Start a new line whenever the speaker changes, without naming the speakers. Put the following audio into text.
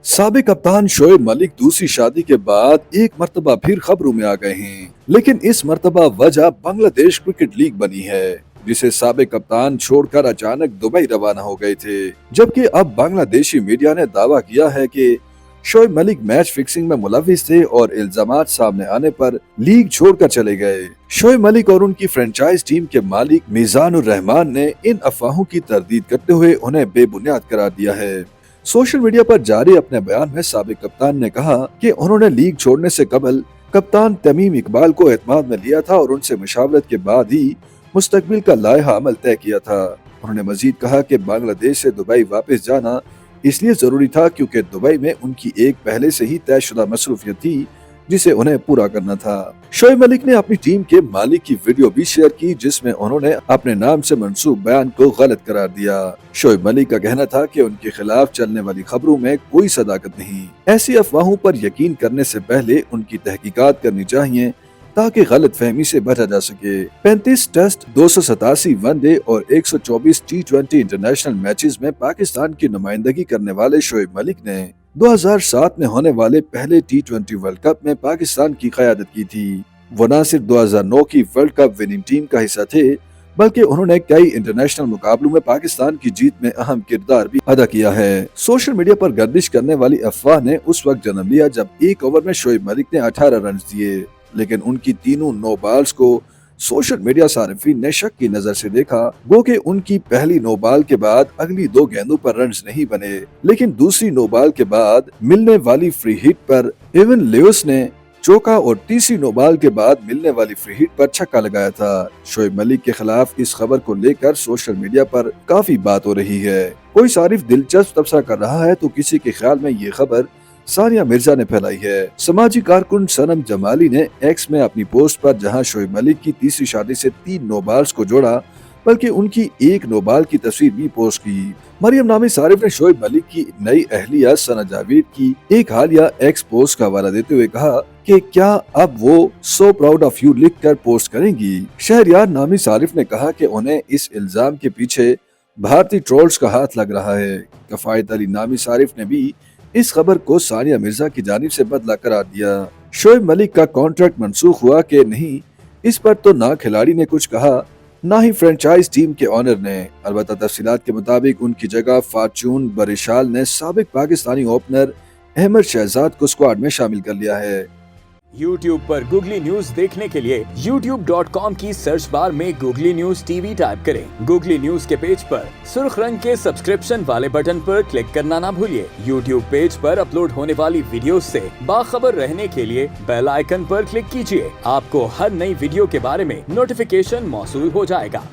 साबिक कप्तान शोएब मलिक दूसरी शादी के बाद एक मर्तबा फिर खबरों में आ गए हैं, लेकिन इस मर्तबा वजह बांग्लादेश क्रिकेट लीग बनी है, जिसे साबिक कप्तान छोड़कर अचानक दुबई रवाना हो गए थे। जबकि अब बांग्लादेशी मीडिया ने दावा किया है कि शोएब मलिक मैच फिक्सिंग में मुलविस थे और इल्जामात सामने आने पर लीग छोड़कर चले गए। शोएब मलिक और उनकी फ्रेंचाइज टीम के मालिक मीजानुर रहमान ने इन अफवाहों की तरदीद करते हुए उन्हें बेबुनियाद करार दिया है। सोशल मीडिया पर जारी अपने बयान में साबिक कप्तान ने कहा कि उन्होंने लीग छोड़ने से कबल कप्तान तमीम इकबाल को एतमाद में लिया था और उनसे मशावरत के बाद ही मुस्तकबिल का लायहा अमल तय किया था। उन्होंने मजीद कहा कि बांग्लादेश से दुबई वापस जाना इसलिए जरूरी था क्योंकि दुबई में उनकी एक पहले से ही तयशुदा मसरूफियत थी जिसे उन्हें पूरा करना था। शोएब मलिक ने अपनी टीम के मालिक की वीडियो भी शेयर की जिसमें उन्होंने अपने नाम से मंसूब बयान को गलत करार दिया। शोएब मलिक का कहना था कि उनके खिलाफ चलने वाली खबरों में कोई सदाकत नहीं। ऐसी अफवाहों पर यकीन करने से पहले उनकी तहकीकात करनी चाहिए ताकि गलत फहमी से बचा जा सके। 35 टेस्ट, 287 वनडे और 124 T20 इंटरनेशनल मैचेस में पाकिस्तान की नुमाइंदगी करने वाले शोएब मलिक ने 2007 में होने वाले पहले T20 वर्ल्ड कप में पाकिस्तान की क़यादत की थी। वो न सिर्फ 2009 की वर्ल्ड कप विनिंग टीम का हिस्सा थे बल्कि उन्होंने कई इंटरनेशनल मुकाबलों में पाकिस्तान की जीत में अहम किरदार भी अदा किया है। सोशल मीडिया पर गर्दिश करने वाली अफवाह ने उस वक्त जन्म लिया जब एक ओवर में शोएब मलिक ने 18 रन दिए, लेकिन उनकी तीनों नो बॉल्स को सोशल मीडिया सारिफीन ने शक की नजर से देखा। गो कि उनकी पहली नो बॉल के बाद अगली दो गेंदों पर रन्स नहीं बने, लेकिन दूसरी नो बॉल के बाद मिलने वाली फ्री हिट पर एवन लेविस ने चौका और तीसरी नो बॉल के बाद मिलने वाली फ्री हिट पर छक्का लगाया था। शोएब मलिक के खिलाफ इस खबर को लेकर सोशल मीडिया पर काफी बात हो रही है। कोई सारिफ दिलचस्प तबसरा कर रहा है तो किसी के ख्याल में ये खबर सानिया मिर्जा ने फैलाई है। समाजी कारकुन सनम जमाली ने एक्स में अपनी पोस्ट पर जहां शोएब मलिक की तीसरी शादी से 3 नो बॉल्स को जोड़ा बल्कि उनकी एक नो बॉल की तस्वीर भी पोस्ट की। मरियम नामी सारिफ ने शोएब मलिक की नई अहलिया सना जावेद की एक हालिया एक्स पोस्ट का हवाला देते हुए कहा कि क्या अब वो सो प्राउड ऑफ यू लिख कर पोस्ट करेंगी। शहरयार नामी सारिफ ने कहा कि उन्हें इस इल्जाम के पीछे भारतीय ट्रोल्स का हाथ लग रहा है। कफायत अली नामी सारिफ ने भी इस खबर को सानिया मिर्जा की जानिब से बदला करार दिया। शोएब मलिक का कॉन्ट्रैक्ट मंसूख हुआ कि नहीं, इस पर तो ना खिलाड़ी ने कुछ कहा ना ही फ्रेंचाइज टीम के ऑनर ने। अलबत्ता तफसीलात के मुताबिक उनकी जगह फॉर्चून बरिशाल ने साबिक पाकिस्तानी ओपनर अहमद शहजाद को स्क्वाड में शामिल कर लिया है।
YouTube पर गूगली न्यूज देखने के लिए youtube.com की सर्च बार में गूगली न्यूज टीवी टाइप करें। गूगली न्यूज के पेज पर सुर्ख रंग के सब्सक्रिप्शन वाले बटन पर क्लिक करना ना भूलिए। YouTube पेज पर अपलोड होने वाली वीडियोस से बाखबर रहने के लिए बेल आइकन पर क्लिक कीजिए। आपको हर नई वीडियो के बारे में नोटिफिकेशन मौसूल हो जाएगा।